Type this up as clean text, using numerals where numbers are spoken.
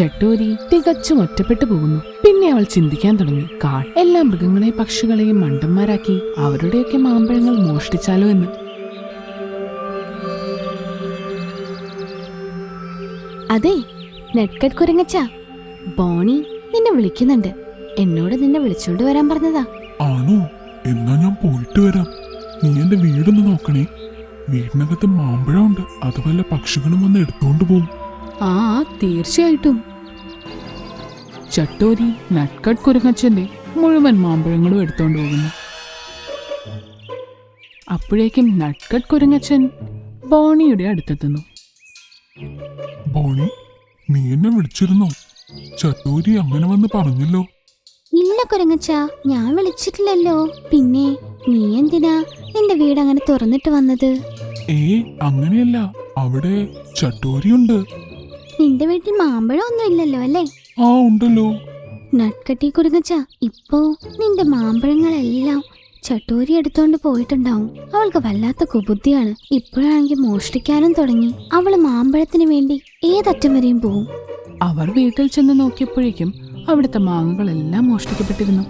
ചട്ടോരി തികച്ചും ഒറ്റപ്പെട്ടു പോകുന്നു. പിന്നെ അവൾ ചിന്തിക്കാൻ തുടങ്ങി, എല്ലാ മൃഗങ്ങളെയും പക്ഷികളെയും മണ്ടന്മാരാക്കി അവരുടെയൊക്കെ മാമ്പഴങ്ങൾ മോഷ്ടിച്ചാലോ എന്ന്. അതെ, നെറ്റ്കട്ട് കുരങ്ങച്ച, ബോണി നിന്നെ വിളിക്കുന്നുണ്ട്. എന്നോട് നിന്നെ വിളിച്ചോണ്ട് വരാൻ പറഞ്ഞതാ. ആണോ? എന്നാ ഞാൻ പോയിട്ട് വരാം. നീ എന്റെ വീടൊന്ന് നോക്കണേ. വീടിനകത്ത് മാമ്പഴമുണ്ട്. അത് വല്ല പക്ഷികളും വന്ന് എടുത്തോണ്ട് പോകും. ആ, തീർച്ചയായിട്ടും. ചട്ടോരി നട്ട്കട്ട് കുരങ്ങച്ചന്റെ മുഴുവൻ മാമ്പഴങ്ങളും എടുത്തോണ്ട് പോകുന്നു. അപ്പോഴേക്കും നട്ട്കട്ട് കുരങ്ങച്ചൻ ബോണിയുടെ അടുത്തെത്തുന്നു. ബോണി, നീ എന്നെ വിളിച്ചിരുന്നോ? ചട്ടോരി അങ്ങനെ വന്ന് പറഞ്ഞല്ലോ. ഇല്ല കുരങ്ങച്ച, ഞാൻ വിളിച്ചിട്ടില്ലല്ലോ. പിന്നെ നീ എന്തിനാ നിന്റെ വീട് അങ്ങനെ തുറന്നിട്ട് വന്നത്? അങ്ങനെയല്ല, അവിടെ ചട്ടോരിയുണ്ട്. നിന്റെ വീട്ടിൽ മാമ്പഴം ഒന്നും ഇല്ലല്ലോ അല്ലേ? ആ, ഉണ്ടല്ലോ. നട്ട്കട്ടി കുരങ്ങച്ച, ഇപ്പോ നിന്റെ മാമ്പഴങ്ങളെല്ലാം ചട്ടോരി എടുത്തോണ്ട് പോയിട്ടുണ്ടാവും. അവൾക്ക് വല്ലാത്ത കുബുദ്ധിയാണ്. ഇപ്പോഴാണെങ്കിൽ മോഷ്ടിക്കാനും തുടങ്ങി. അവള് മാമ്പഴത്തിന് വേണ്ടി ഏതറ്റം വരെയും പോവും. അവർ വീട്ടിൽ ചെന്ന് നോക്കിയപ്പോഴേക്കും അവിടുത്തെ മാങ്ങകളെല്ലാം മോഷ്ടിക്കപ്പെട്ടിരുന്നു.